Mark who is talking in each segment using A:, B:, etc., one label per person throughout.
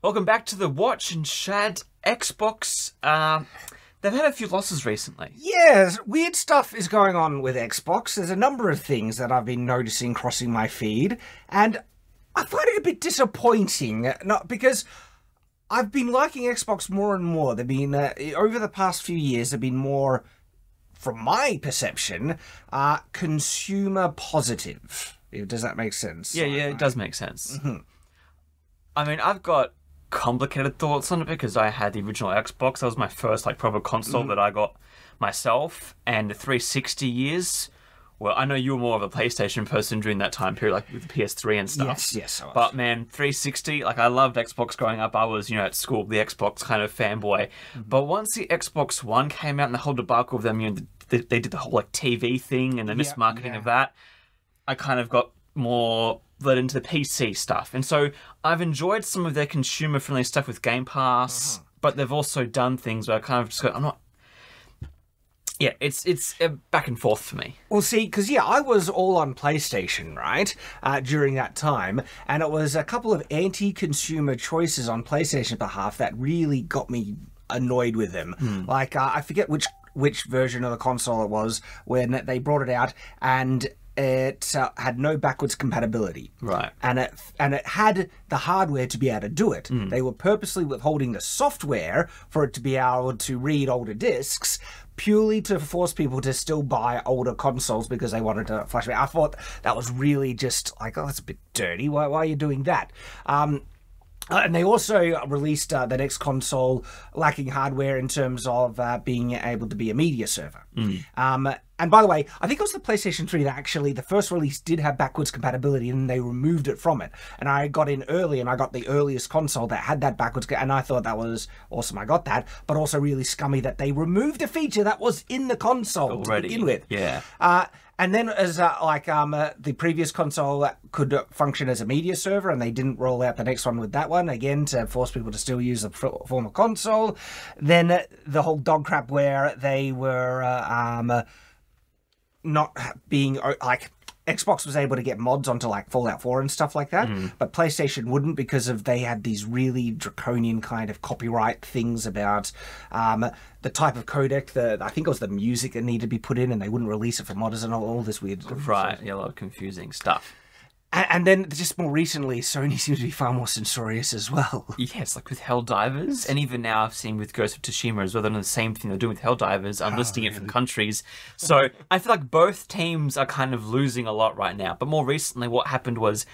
A: Welcome back to the Watch and Shad Xbox. They've had a few losses recently.
B: Yes, weird stuff is going on with Xbox. There's a number of things that I've been noticing crossing my feed, and I find it a bit disappointing. Not because I've been liking Xbox more and more. They've been over the past few years. They've been more, from my perception, consumer positive. Does that make sense?
A: Yeah, it does make sense. I mean, I've got complicated thoughts on it because I had the original Xbox. That was my first proper console that I got myself, and the 360 years. Well, I know you were more of a PlayStation person during that time period, with the PS3 and stuff.
B: Yes, I was.
A: But man, 360, I loved Xbox growing up. I was, at school, the Xbox kind of fanboy. But once the Xbox One came out and the whole debacle of them, they did the whole TV thing and the mismarketing of that, I kind of got more led into the PC stuff. And so I've enjoyed some of their consumer-friendly stuff with Game Pass, but they've also done things where I kind of just go, I'm not... Yeah, it's back and forth for me.
B: Well, see, because, I was all on PlayStation, right, during that time, and it was a couple of anti-consumer choices on PlayStation's behalf that really got me annoyed with them. I forget which version of the console it was when they brought it out, and it had no backwards compatibility.
A: Right.
B: And it had the hardware to be able to do it. They were purposely withholding the software for it to be able to read older discs, purely to force people to still buy older consoles because they wanted to flash. I thought that was really just that's a bit dirty. Why are you doing that? And they also released the next console lacking hardware in terms of being able to be a media server. And by the way, I think it was the PlayStation 3 that actually, the first release did have backwards compatibility and they removed it from it. And I got in early and I got the earliest console that had that backwards, and I thought that was awesome. I got that, but also really scummy that they removed a feature that was in the console already to begin with.
A: Yeah.
B: And then as the previous console could function as a media server, and they didn't roll out the next one with that one, again, to force people to still use the former console. Then the whole dog crap where they were not being, Xbox was able to get mods onto Fallout 4 and stuff like that, but PlayStation wouldn't because they had these really draconian kind of copyright things about the type of codec, I think it was the music that needed to be put in, and they wouldn't release it for modders and all this weird stuff.
A: Right, a lot of confusing stuff.
B: And then just more recently, Sony seems to be far more censorious as well.
A: Yes, with Helldivers, and even now I've seen with Ghost of Tsushima as well, they're doing the same thing they're doing with Helldivers, unlisting it from countries. So I feel like both teams are kind of losing a lot right now. But more recently, what happened was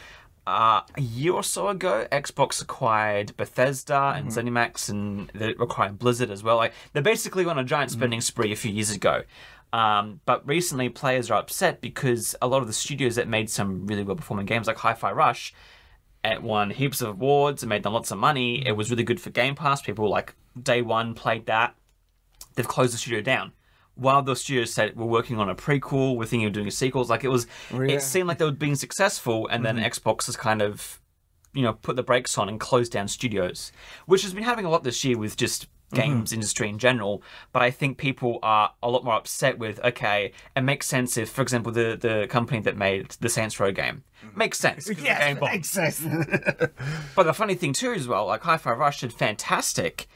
A: a year or so ago, Xbox acquired Bethesda and ZeniMax, and they're acquiring Blizzard as well. They basically went on a giant spending spree a few years ago. But recently, players are upset because a lot of the studios that made some really well-performing games, like Hi-Fi Rush, it won heaps of awards, it made them lots of money, it was really good for Game Pass, people day one played that. They've closed the studio down. While those studios said we're working on a prequel, we're thinking of doing sequels, it seemed like they were being successful, and then Xbox has kind of, put the brakes on and closed down studios, which has been happening a lot this year with just games industry in general. But I think people are a lot more upset with, okay, it makes sense if, for example, the company that made the Saints Row game makes sense.
B: Yeah, it makes sense.
A: But the funny thing too as well, Hi-Fi Rush did fantastic.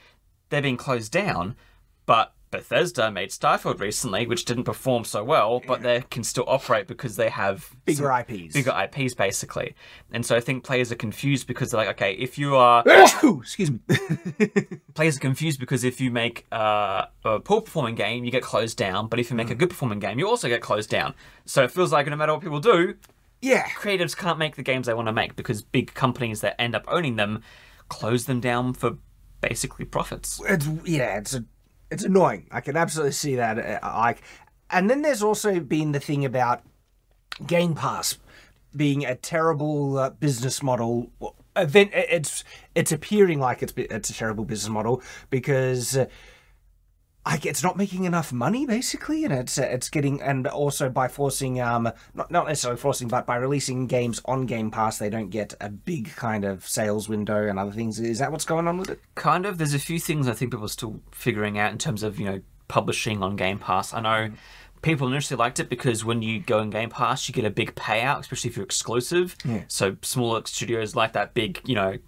A: They're being closed down, but Bethesda made Starfield recently, which didn't perform so well, but they can still operate because they have
B: bigger IPs.
A: Bigger IPs, basically. And so I think players are confused because they're okay, if you are...
B: Excuse me.
A: Players are confused because if you make a poor-performing game, you get closed down, but if you make a good-performing game, you also get closed down. So it feels like no matter what people do, creatives can't make the games they want to make because big companies that end up owning them close them down for basically profits.
B: It's annoying. I can absolutely see that. And then there's also been the thing about Game Pass being a terrible business model. It's appearing like it's a terrible business model because it's not making enough money, basically, and it's getting, and also by forcing not necessarily forcing, but by releasing games on Game Pass, they don't get a big kind of sales window and other things. Is that what's going on with it?
A: Kind of. There's a few things I think people are still figuring out in terms of publishing on Game Pass. I know People initially liked it because when you go in Game Pass, you get a big payout, especially if you're exclusive.
B: Yeah.
A: So smaller studios like that big,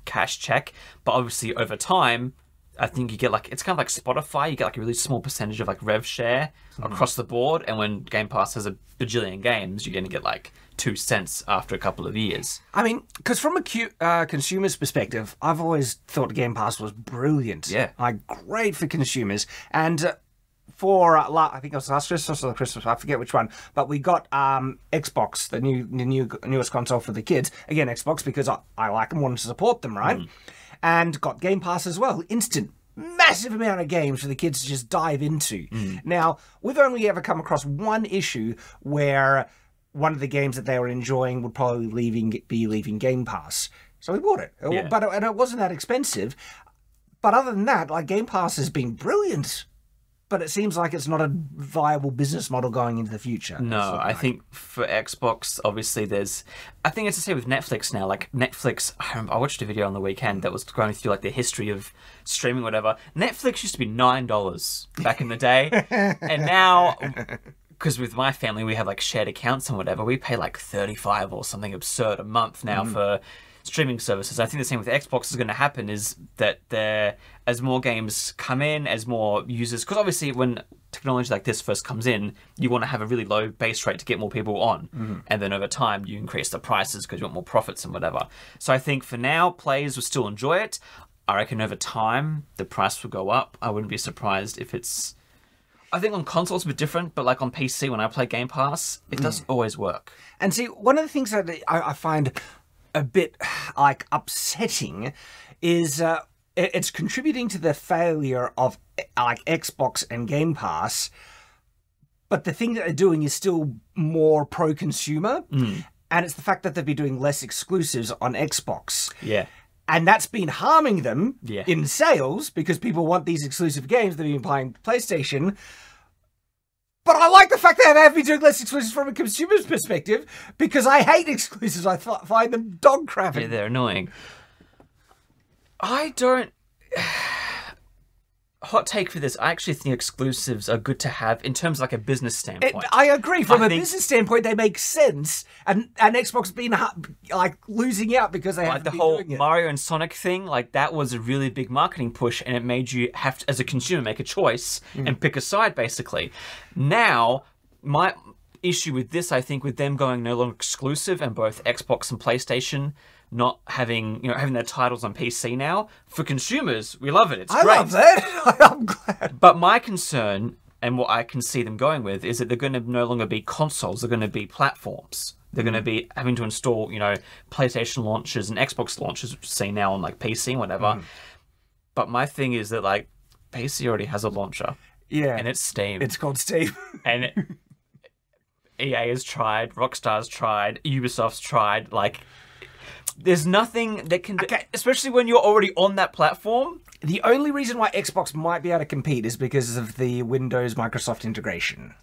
A: cash check. But obviously over time, I think you get it's kind of like Spotify. You get a really small percentage of rev share across the board. And when Game Pass has a bajillion games, you're going to get 2 cents after a couple of years.
B: I mean, because from a consumer's perspective, I've always thought Game Pass was brilliant.
A: Yeah.
B: Great for consumers. And for, I think it was last Christmas or the Christmas, I forget which one, but we got Xbox, the newest console for the kids. Again, Xbox, because I like them, wanted to support them, right? And got Game Pass as well. Instant, massive amount of games for the kids to just dive into. Now, we've only ever come across one issue where one of the games that they were enjoying would probably be leaving Game Pass. So we bought it.
A: Yeah.
B: And it wasn't that expensive. But other than that, Game Pass has been brilliant. But it seems like it's not a viable business model going into the future.
A: No, I think for Xbox, obviously I think it's the same with Netflix now. Netflix, I watched a video on the weekend that was going through the history of streaming, whatever. Netflix used to be $9 back in the day. And now, because with my family, we have shared accounts and whatever, we pay $35 or something absurd a month now for streaming services. I think the same with Xbox is going to happen, is that as more games come in, as more users, because obviously when technology like this first comes in, you want to have a really low base rate to get more people on. And then over time, you increase the prices because you want more profits and whatever. So I think for now, players will still enjoy it. I reckon over time, the price will go up. I wouldn't be surprised if it's... I think on consoles it's a bit different, but on PC, when I play Game Pass, it doesn't always work.
B: And see, one of the things that I find a bit upsetting is it's contributing to the failure of Xbox and Game Pass, but the thing that they're doing is still more pro-consumer, and it's the fact that they've been doing less exclusives on Xbox.
A: Yeah.
B: And that's been harming them
A: Yeah.
B: in sales because people want these exclusive games. They've been playing PlayStation. But I like the fact that they have been doing less exclusives from a consumer's perspective because I hate exclusives. I find them dog crapping.
A: Yeah, they're annoying. I don't... Hot take for this. I actually think exclusives are good to have in terms of a business standpoint.
B: I agree. From a business standpoint, they make sense. And Xbox has been losing out because they haven't
A: the
B: been
A: whole
B: doing it.
A: Mario and Sonic thing, that was a really big marketing push, and it made you have to, as a consumer, make a choice and pick a side, basically. Now, my issue with this, I think, with them going no longer exclusive and both Xbox and PlayStation not having their titles on PC now, for consumers, we love it. It's great.
B: I love that. I'm glad.
A: But my concern, and what I can see them going with, is that they're going to no longer be consoles. They're going to be platforms. They're going to be having to install, PlayStation launchers and Xbox launchers, which you see now on PC and whatever. But my thing is that PC already has a launcher.
B: Yeah.
A: And it's Steam.
B: It's called Steam.
A: And EA has tried, Rockstar's tried, Ubisoft's tried. There's nothing that can...
B: Okay.
A: Especially when you're already on that platform.
B: The only reason why Xbox might be able to compete is because of the Windows-Microsoft integration.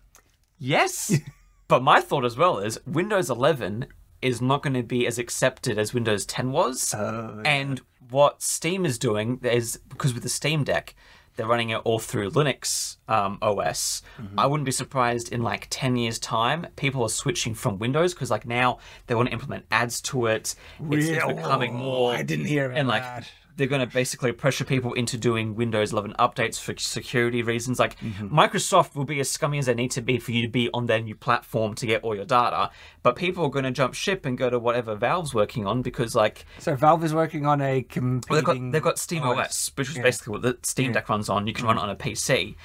A: Yes. But my thought as well is Windows 11 is not going to be as accepted as Windows 10 was. And what Steam is doing is, because with the Steam Deck, they're running it all through Linux OS. I wouldn't be surprised in 10 years' time, people are switching from Windows because now they want to implement ads to it. It's becoming more...
B: I didn't hear about
A: and
B: that.
A: They're going to basically pressure people into doing Windows 11 updates for security reasons. Microsoft will be as scummy as they need to be for you to be on their new platform to get all your data. But people are going to jump ship and go to whatever Valve's working on because
B: So Valve is working on a competing...
A: they've got Steam OS, which is basically what the Steam Deck runs on. You can run it on a PC.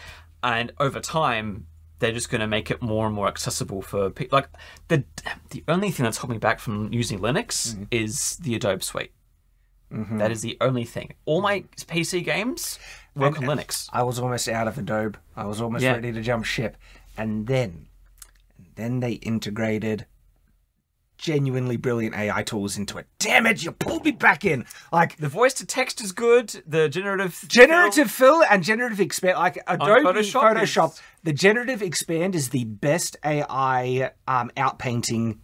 A: And over time, they're just going to make it more and more accessible for people. The only thing that's holding me back from using Linux is the Adobe Suite. That is the only thing. All my PC games work on Linux.
B: I was almost out of Adobe. I was almost ready to jump ship. And then they integrated genuinely brilliant AI tools into it. Damn it, you pulled me back in.
A: The voice to text is good. The generative
B: fill and generative expand, Adobe Photoshop. The generative expand is the best AI outpainting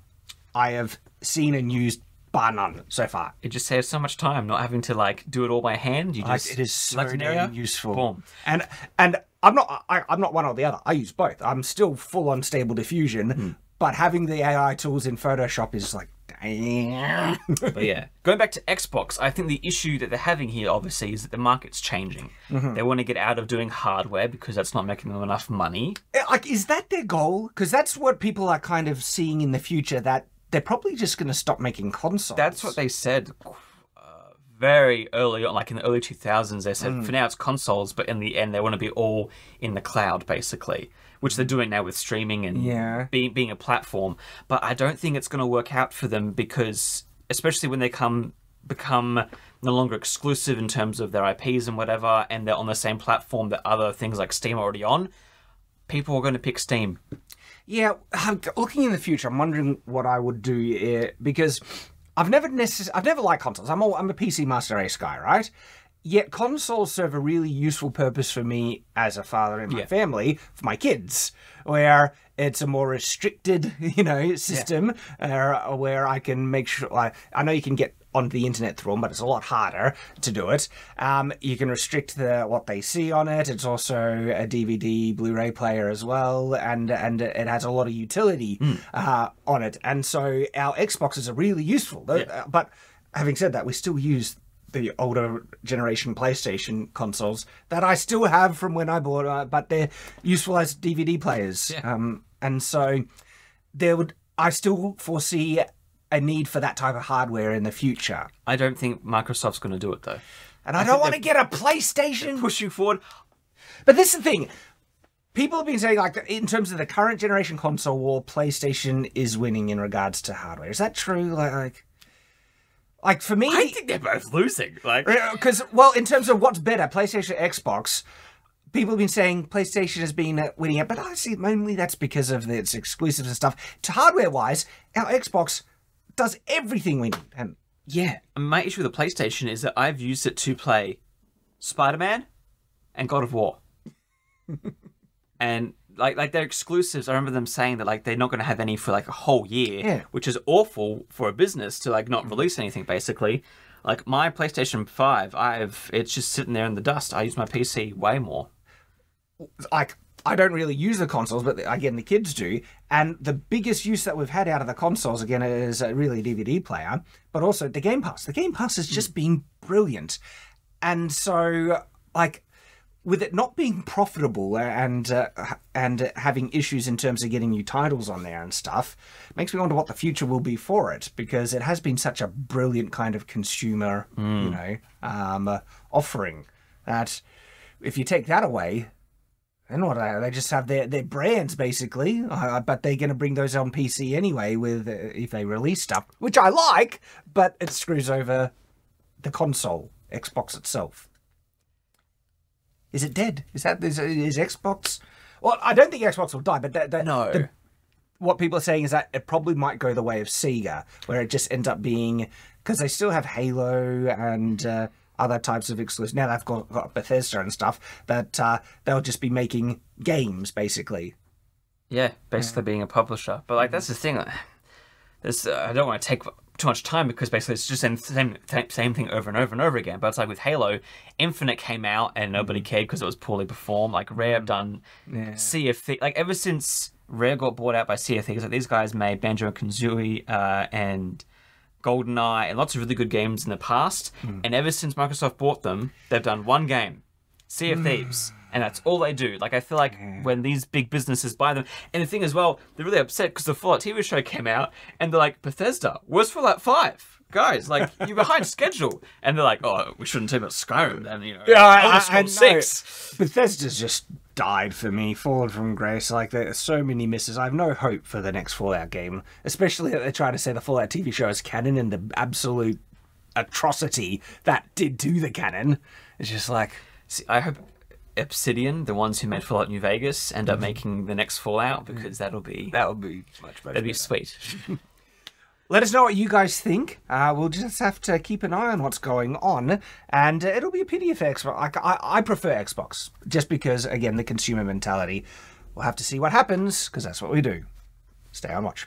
B: I have seen and used, bar none so far.
A: It just saves so much time not having to do it all by hand. You just
B: it is so damn useful.
A: Boom.
B: And I'm not one or the other. I use both. I'm still full on Stable Diffusion, but having the AI tools in Photoshop is like, damn.
A: But yeah, going back to Xbox, I think the issue that they're having here, obviously, is that the market's changing. They want to get out of doing hardware because that's not making them enough money.
B: Like, is that their goal? Because that's what people are kind of seeing in the future, that they're probably just going to stop making consoles.
A: That's what they said very early on, like in the early 2000s. They said, for now it's consoles, but in the end, they want to be all in the cloud, basically. Which they're doing now with streaming and being a platform. But I don't think it's going to work out for them because, especially when they become no longer exclusive in terms of their IPs and whatever, and they're on the same platform that other things like Steam are already on, people are going to pick Steam.
B: Yeah, looking in the future, I'm wondering what I would do because I've never liked consoles. I'm a PC Master Race guy, right? Yet consoles serve a really useful purpose for me as a father in my family, for my kids, where it's a more restricted, system, where I can make sure. I know you can get onto the internet through them, but it's a lot harder to do it. You can restrict what they see on it. It's also a DVD, Blu-ray player as well, and it has a lot of utility on it. And so our Xboxes are really useful. But having said that, we still use the older generation PlayStation consoles that I still have from when I bought, but they're useful as DVD players. And so I still foresee a need for that type of hardware in the future.
A: I don't think Microsoft's going to do it, though.
B: And I don't want to get a PlayStation.
A: Push you forward. But
B: this is the thing. People have been saying, like, in terms of the current generation console war, PlayStation is winning in regards to hardware. Is that true? Like for me,
A: I think they're both losing.
B: Because, well, in terms of what's better, PlayStation, Xbox, people have been saying PlayStation has been winning it, but I see mainly that's because of its exclusives and stuff. To hardware-wise, our Xbox does everything we need. And
A: yeah, my issue with the PlayStation is that I've used it to play Spider-Man and God of War, and like they're exclusives. I remember them saying that they're not going to have any for a whole year, which is awful for a business to not release anything. Basically, my PlayStation 5, it's just sitting there in the dust. I use my PC way more.
B: I don't really use the consoles, but again, the kids do. And the biggest use that we've had out of the consoles, again, is really a DVD player, but also the Game Pass. The Game Pass has just been brilliant. And so, with it not being profitable and having issues in terms of getting new titles on there and stuff, makes me wonder what the future will be for it, because it has been such a brilliant kind of consumer, offering, that if you take that away, then what? They just have their brands, basically, but they're going to bring those on PC anyway if they release stuff, which I like, but it screws over the console, Xbox itself. Is it dead? Is Xbox? Well, I don't think Xbox will die, but
A: no.
B: What people are saying is that it probably might go the way of Sega, where it just ends up being, because they still have Halo and other types of exclusives. Now they've got Bethesda and stuff, that they'll just be making games, basically.
A: Yeah, basically being a publisher. But that's the thing. I don't want to take too much time, because basically it's just the same thing over and over and over again. But it's with Halo, Infinite came out and nobody cared because it was poorly performed. Rare have done Sea of Thieves. Ever since Rare got bought out by Sea of Thieves, these guys made Banjo-Kazooie and GoldenEye and lots of really good games in the past. And ever since Microsoft bought them, they've done one game, Sea of Thieves. And that's all they do. I feel when these big businesses buy them... And the thing as well, they're really upset because the Fallout TV show came out and they're like, Bethesda, where's Fallout 5? Guys, you're behind schedule. And they're like, oh, we shouldn't talk about Skyrim then,
B: I 6. Bethesda's just died for me, fallen from grace. There's so many misses. I have no hope for the next Fallout game, especially that they're trying to say the Fallout TV show is canon, and the absolute atrocity that did to the canon. It's just
A: See, I hope Obsidian, the ones who made Fallout New Vegas, end up making the next Fallout, because that would be
B: much better.
A: That'd be sweet.
B: Let us know what you guys think. We'll just have to keep an eye on what's going on, and it'll be a pity if Xbox. I prefer Xbox, just because, again, the consumer mentality. We'll have to see what happens, because that's what we do. Stay on watch.